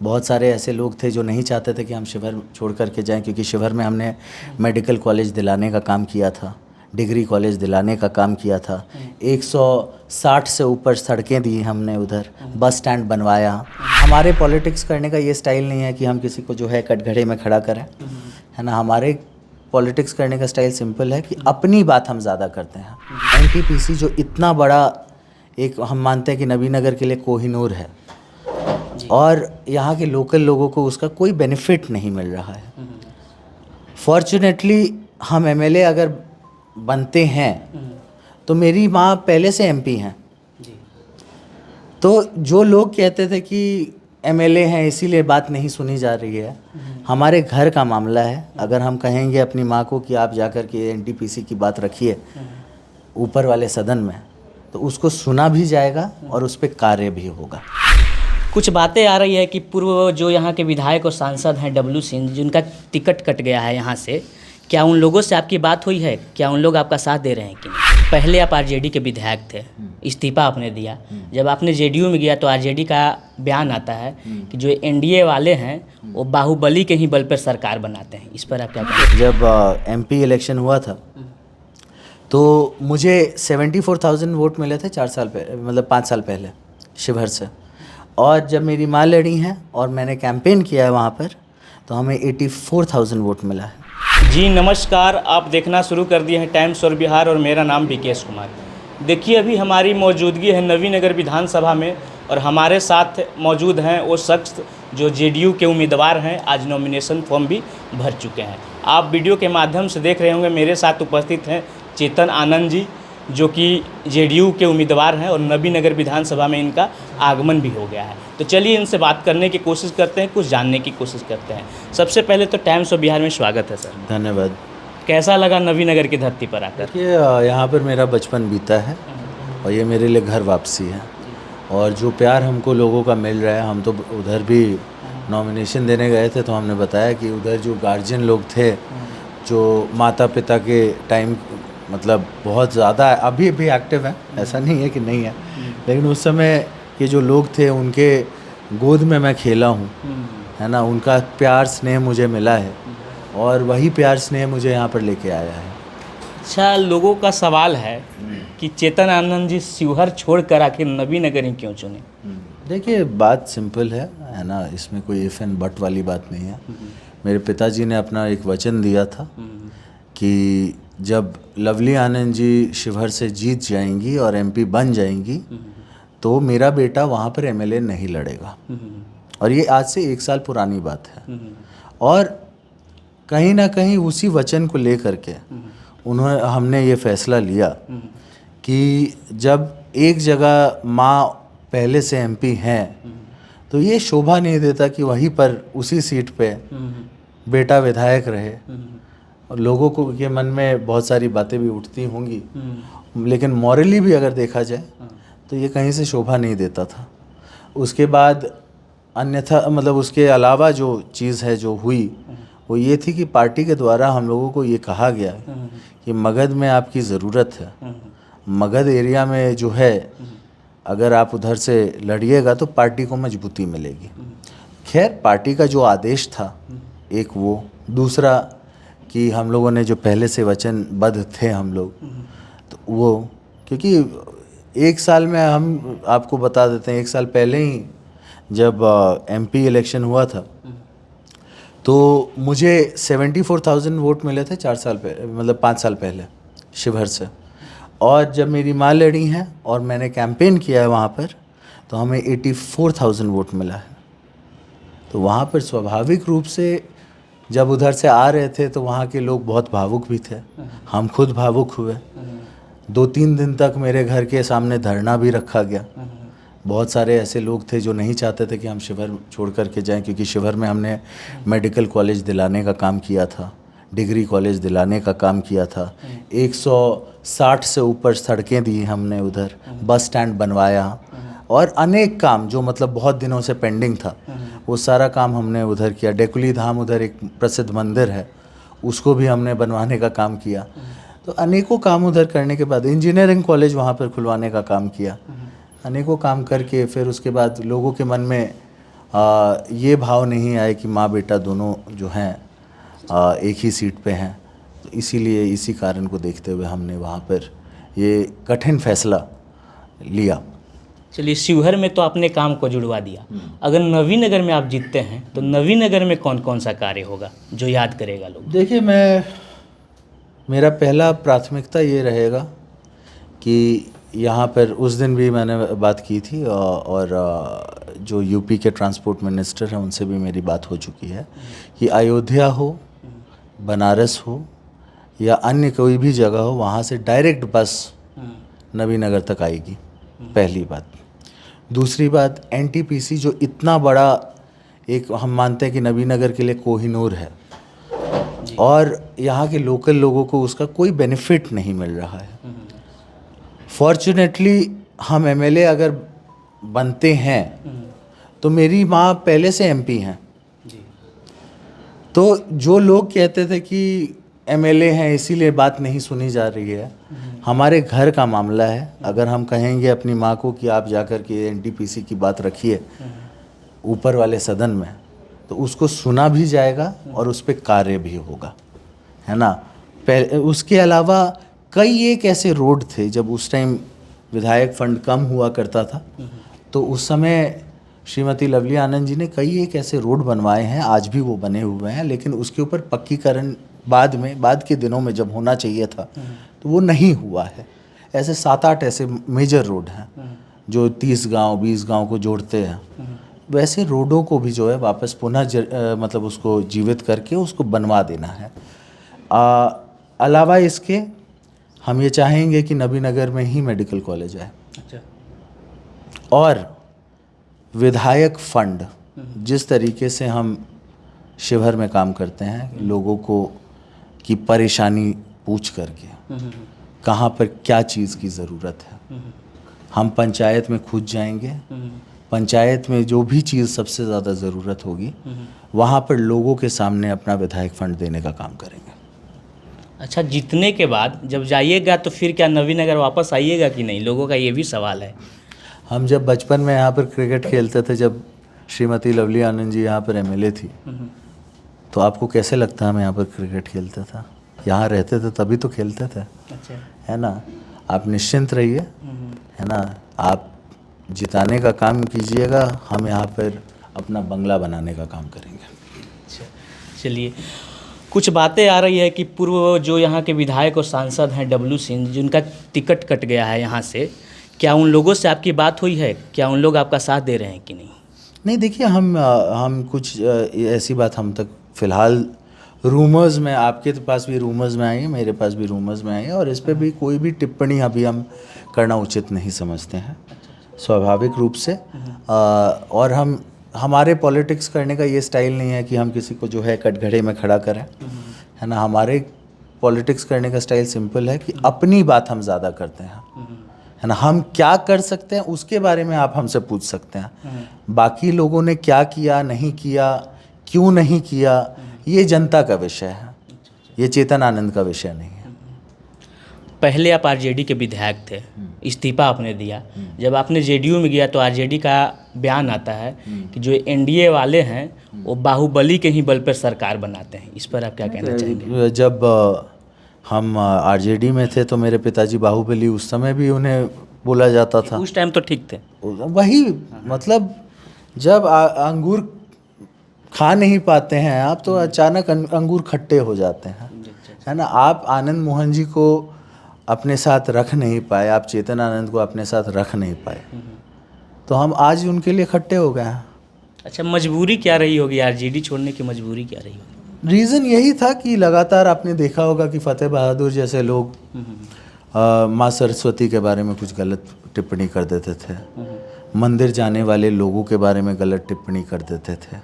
बहुत सारे ऐसे लोग थे जो नहीं चाहते थे कि हम शिवहर छोड़ करके जाएं, क्योंकि शिवहर में हमने मेडिकल कॉलेज दिलाने का काम किया था, डिग्री कॉलेज दिलाने का काम किया था, 160 से ऊपर सड़कें दी हमने उधर, बस स्टैंड बनवाया। हमारे पॉलिटिक्स करने का ये स्टाइल नहीं है कि हम किसी को जो है कटघरे में खड़ा करें, है ना। हमारे पॉलिटिक्स करने का स्टाइल सिंपल है कि अपनी बात हम ज़्यादा करते हैं। एनटीपीसी जो इतना बड़ा एक हम मानते हैं कि नबीनगर के लिए कोहिनूर है, और यहाँ के लोकल लोगों को उसका कोई बेनिफिट नहीं मिल रहा है। फॉर्चुनेटली हम एमएलए अगर बनते हैं तो मेरी माँ पहले से एमपी हैं, तो जो लोग कहते थे कि एमएलए हैं इसीलिए बात नहीं सुनी जा रही है, हमारे घर का मामला है। अगर हम कहेंगे अपनी माँ को कि आप जाकर के एनटीपीसी की बात रखिए ऊपर वाले सदन में, तो उसको सुना भी जाएगा और उस पर कार्य भी होगा। कुछ बातें आ रही है कि पूर्व जो यहाँ के विधायक और सांसद हैं डब्लू सिंह, जिनका टिकट कट गया है यहाँ से, क्या उन लोगों से आपकी बात हुई है? क्या उन लोग आपका साथ दे रहे हैं कि नहीं? पहले आप आरजेडी के विधायक थे, इस्तीफा आपने दिया, जब आपने जेडीयू में गया तो आरजेडी का बयान आता है कि जो एनडीए वाले हैं वो बाहुबली के ही बल पर सरकार बनाते हैं। इस पर आप क्या कहेंगे? जब एमपी इलेक्शन हुआ था तो मुझे 74,000 वोट मिले थे 4 साल पहले, मतलब 5 साल पहले शिवहर से। और जब मेरी माँ लड़ी हैं और मैंने कैंपेन किया है वहाँ पर, तो हमें 84,000 वोट मिला है। जी नमस्कार, आप देखना शुरू कर दिए हैं टाइम्स और बिहार, और मेरा नाम विकेश कुमार। देखिए अभी हमारी मौजूदगी है नवीनगर विधानसभा में, और हमारे साथ मौजूद हैं वो शख्स जो जेडीयू के उम्मीदवार हैं, आज नॉमिनेशन फॉर्म भी भर चुके हैं। आप वीडियो के माध्यम से देख रहे होंगे, मेरे साथ उपस्थित हैं चेतन आनंद जी, जो कि जेडीयू के उम्मीदवार हैं, और नवीनगर विधानसभा में इनका आगमन भी हो गया है। तो चलिए इनसे बात करने की कोशिश करते हैं, कुछ जानने की कोशिश करते हैं। सबसे पहले तो टाइम्स ऑफ बिहार में स्वागत है सर। धन्यवाद। कैसा लगा नवीनगर की धरती पर आकर? देखिए यहाँ पर मेरा बचपन बीता है और ये मेरे लिए घर वापसी है, और जो प्यार हमको लोगों का मिल रहा है, हम तो उधर भी नॉमिनेशन देने गए थे तो हमने बताया कि उधर जो गार्जियन लोग थे, जो माता पिता के टाइम मतलब बहुत ज़्यादा अभी भी एक्टिव हैं, ऐसा नहीं है कि नहीं है, लेकिन उस समय के जो लोग थे उनके गोद में मैं खेला हूँ, है ना। उनका प्यार स्नेह मुझे मिला है, और वही प्यार स्नेह मुझे यहाँ पर लेके आया है। अच्छा, लोगों का सवाल है कि चेतन आनंद जी शिवहर छोड़ कर आखिर नवीनगर ही क्यों चुने? देखिए बात सिंपल है ना, इसमें कोई इफ एंड बट वाली बात नहीं है। मेरे पिताजी ने अपना एक वचन दिया था कि जब लवली आनंद जी शिवहर से जीत जाएंगी और एमपी बन जाएंगी तो मेरा बेटा वहाँ पर एमएलए नहीं लड़ेगा। और ये आज से 1 साल पुरानी बात है, और कहीं ना कहीं उसी वचन को लेकर के हमने ये फैसला लिया कि जब एक जगह माँ पहले से एमपी हैं तो ये शोभा नहीं देता कि वहीं पर उसी सीट पे बेटा विधायक रहे। और लोगों को के मन में बहुत सारी बातें भी उठती होंगी, लेकिन मॉरली भी अगर देखा जाए तो ये कहीं से शोभा नहीं देता था। उसके बाद अन्यथा मतलब उसके अलावा जो चीज़ है जो हुई वो ये थी कि पार्टी के द्वारा हम लोगों को ये कहा गया कि मगध में आपकी ज़रूरत है, मगध एरिया में जो है अगर आप उधर से लड़िएगा तो पार्टी को मजबूती मिलेगी। खैर पार्टी का जो आदेश था एक वो, दूसरा कि हम लोगों ने जो पहले से वचनबद्ध थे हम लोग, तो वो क्योंकि 1 साल में हम आपको बता देते हैं, 1 साल पहले ही जब एमपी इलेक्शन हुआ था तो मुझे 74,000 वोट मिले थे 4 साल पहले, मतलब 5 साल पहले शिवहर से। और जब मेरी माँ लड़ी हैं और मैंने कैंपेन किया है वहाँ पर, तो हमें 84,000 वोट मिला है। तो वहाँ पर स्वाभाविक रूप से जब उधर से आ रहे थे तो वहाँ के लोग बहुत भावुक भी थे, हम खुद भावुक हुए। 2-3 दिन तक मेरे घर के सामने धरना भी रखा गया। बहुत सारे ऐसे लोग थे जो नहीं चाहते थे कि हम शिवहर छोड़ कर के जाएं, क्योंकि शिवहर में हमने मेडिकल कॉलेज दिलाने का काम किया था, डिग्री कॉलेज दिलाने का काम किया था, 160 से ऊपर सड़कें दी हमने उधर, बस स्टैंड बनवाया, और अनेक काम जो मतलब बहुत दिनों से पेंडिंग था वो सारा काम हमने उधर किया। डेकुली धाम उधर एक प्रसिद्ध मंदिर है, उसको भी हमने बनवाने का काम किया। तो अनेकों काम उधर करने के बाद इंजीनियरिंग कॉलेज वहाँ पर खुलवाने का काम किया, अनेकों काम करके फिर उसके बाद लोगों के मन में ये भाव नहीं आए कि माँ बेटा दोनों जो हैं एक ही सीट पे हैं। तो इसीलिए इसी कारण को देखते हुए हमने वहाँ पर ये कठिन फैसला लिया। चलिए, शिवहर में तो आपने काम को जुड़वा दिया, अगर नवीनगर में आप जीतते हैं तो नवीनगर में कौन कौन सा कार्य होगा जो याद करेगा लोग? देखिए, मेरा पहला प्राथमिकता ये रहेगा कि यहाँ पर उस दिन भी मैंने बात की थी और जो यूपी के ट्रांसपोर्ट मिनिस्टर हैं उनसे भी मेरी बात हो चुकी है कि अयोध्या हो, बनारस हो या अन्य कोई भी जगह हो, वहाँ से डायरेक्ट बस नवीनगर तक आएगी, पहली बात। दूसरी बात, एनटीपीसी जो इतना बड़ा एक हम मानते हैं कि नवीनगर के लिए कोहिनूर है और यहाँ के लोकल लोगों को उसका कोई बेनिफिट नहीं मिल रहा है। फॉर्चुनेटली हम एमएलए अगर बनते हैं तो मेरी माँ पहले से एमपी हैं। तो जो लोग कहते थे कि एमएलए हैं इसीलिए बात नहीं सुनी जा रही है, हमारे घर का मामला है। अगर हम कहेंगे अपनी माँ को कि आप जाकर के एनटीपीसी की बात रखिए ऊपर वाले सदन में, तो उसको सुना भी जाएगा और उस पर कार्य भी होगा, है ना। उसके अलावा कई एक ऐसे रोड थे, जब उस टाइम विधायक फंड कम हुआ करता था तो उस समय श्रीमती लवली आनंद जी ने कई एक ऐसे रोड बनवाए हैं, आज भी वो बने हुए हैं, लेकिन उसके ऊपर पक्कीकरण बाद के दिनों में जब होना चाहिए था तो वो नहीं हुआ है। ऐसे 7-8 ऐसे मेजर रोड हैं जो 30 गांव 20 गांव को जोड़ते हैं। वैसे रोडों को भी जो है वापस पुनः मतलब उसको जीवित करके उसको बनवा देना है। अलावा इसके हम ये चाहेंगे कि नबीनगर में ही मेडिकल कॉलेज आए। अच्छा। और विधायक फंड जिस तरीके से हम शिवहर में काम करते हैं, लोगों को की परेशानी पूछ करके कहाँ पर क्या चीज़ की ज़रूरत है, हम पंचायत में खुद जाएंगे, पंचायत में जो भी चीज़ सबसे ज़्यादा ज़रूरत होगी वहाँ पर लोगों के सामने अपना विधायक फंड देने का काम करेंगे। अच्छा, जीतने के बाद जब जाइएगा तो फिर क्या नवीनगर वापस आइएगा कि नहीं, लोगों का ये भी सवाल है। हम जब बचपन में यहाँ पर क्रिकेट खेलते थे, जब श्रीमती लवली आनंद जी यहाँ पर एमएलए थी, तो आपको कैसे लगता है हम यहाँ पर क्रिकेट खेलते था? यहाँ रहते थे तभी तो खेलते थे। अच्छा। है ना। आप निश्चिंत रहिए, है ना, आप जिताने का काम कीजिएगा, हम यहाँ पर अपना बंगला बनाने का काम करेंगे। अच्छा, चलिए, कुछ बातें आ रही है कि पूर्व जो यहाँ के विधायक और सांसद हैं डब्लू सिंह, जिनका टिकट कट गया है यहाँ से, क्या उन लोगों से आपकी बात हुई है? क्या उन लोग आपका साथ दे रहे हैं कि नहीं? नहीं, देखिए, हम कुछ ऐसी बात हम तक फ़िलहाल रूमर्स में, आपके पास भी रूमर्स में आई है, मेरे पास भी रूमर्स में आई है, और इस पे भी कोई भी टिप्पणी अभी हम करना उचित नहीं समझते हैं, स्वाभाविक रूप से। और हमारे पॉलिटिक्स करने का ये स्टाइल नहीं है कि हम किसी को जो है कटघरे में खड़ा करें, है ना। हमारे पॉलिटिक्स करने का स्टाइल सिंपल है कि अपनी बात हम ज़्यादा करते हैं, है ना। हम क्या कर सकते हैं उसके बारे में आप हमसे पूछ सकते हैं, बाकी लोगों ने क्या किया नहीं किया, क्यों नहीं किया, ये जनता का विषय है, ये चेतन आनंद का विषय नहीं है। पहले आप आरजेडी के विधायक थे, इस्तीफा आपने दिया, जब आपने जेडीयू में गया तो आरजेडी का बयान आता है कि जो एनडीए वाले हैं वो बाहुबली के ही बल पर सरकार बनाते हैं। इस पर आप क्या कहना चाहेंगे? जब हम आरजेडी में थे तो मेरे पिताजी बाहुबली उस समय भी उन्हें बोला जाता था। उस टाइम तो ठीक थे। वही मतलब जब अंगूर खा नहीं पाते हैं आप तो अचानक अंगूर खट्टे हो जाते हैं, है ना। आप आनंद मोहन जी को अपने साथ रख नहीं पाए, आप चेतन आनंद को अपने साथ रख नहीं पाए, तो हम आज उनके लिए खट्टे हो गए हैं। अच्छा, मजबूरी क्या रही होगी आरजेडी छोड़ने की? मजबूरी क्या रही होगी? रीज़न यही था कि लगातार आपने देखा होगा कि फतेह बहादुर जैसे लोग माँ सरस्वती के बारे में कुछ गलत टिप्पणी कर देते थे, मंदिर जाने वाले लोगों के बारे में गलत टिप्पणी कर देते थे,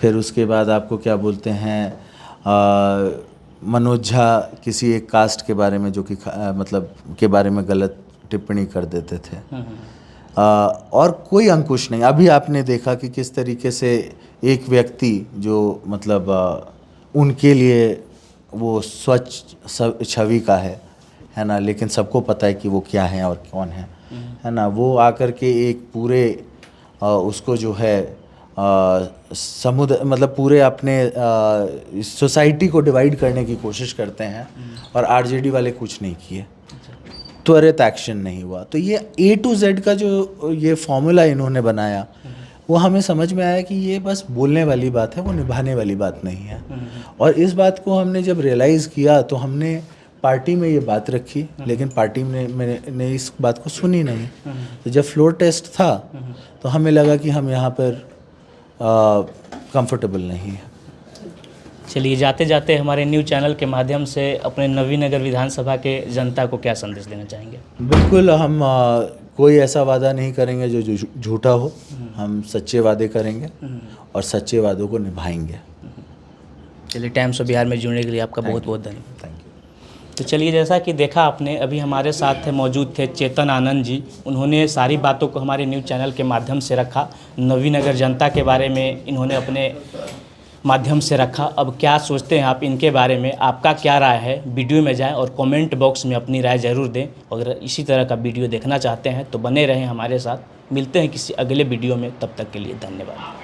फिर उसके बाद आपको क्या बोलते हैं मनोज झा किसी एक कास्ट के बारे में जो कि मतलब के बारे में गलत टिप्पणी कर देते थे, और कोई अंकुश नहीं। अभी आपने देखा कि किस तरीके से एक व्यक्ति जो मतलब उनके लिए वो स्वच्छ छवि का है ना, लेकिन सबको पता है कि वो क्या है और कौन है ना, वो आकर के एक पूरे उसको जो है समुदाय मतलब पूरे अपने सोसाइटी को डिवाइड करने की कोशिश करते हैं, और आरजेडी वाले कुछ नहीं किए, त्वरित एक्शन नहीं हुआ। तो ये A to Z का जो ये फॉर्मूला इन्होंने बनाया, वो हमें समझ में आया कि ये बस बोलने वाली बात है, वो निभाने वाली बात नहीं है। और इस बात को हमने जब रियलाइज़ किया तो हमने पार्टी में ये बात रखी, लेकिन पार्टी ने इस बात को सुनी नहीं। तो जब फ्लोर टेस्ट था तो हमें लगा कि हम यहाँ पर कंफर्टेबल नहीं है। चलिए, जाते जाते हमारे न्यूज़ चैनल के माध्यम से अपने नवीनगर विधानसभा के जनता को क्या संदेश देना चाहेंगे? बिल्कुल, हम कोई ऐसा वादा नहीं करेंगे जो झूठा हो। हम सच्चे वादे करेंगे और सच्चे वादों को निभाएंगे। चलिए, टाइम्स ऑफ बिहार में जुड़ने के लिए आपका बहुत बहुत धन्यवाद। Thank you. तो चलिए, जैसा कि देखा आपने, अभी हमारे साथ मौजूद थे चेतन आनंद जी। उन्होंने सारी बातों को हमारे न्यूज़ चैनल के माध्यम से रखा। नवीनगर जनता के बारे में इन्होंने अपने माध्यम से रखा। अब क्या सोचते हैं आप इनके बारे में? आपका क्या राय है? वीडियो में जाएं और कमेंट बॉक्स में अपनी राय ज़रूर दें। अगर इसी तरह का वीडियो देखना चाहते हैं तो बने रहें हमारे साथ। मिलते हैं किसी अगले वीडियो में, तब तक के लिए धन्यवाद।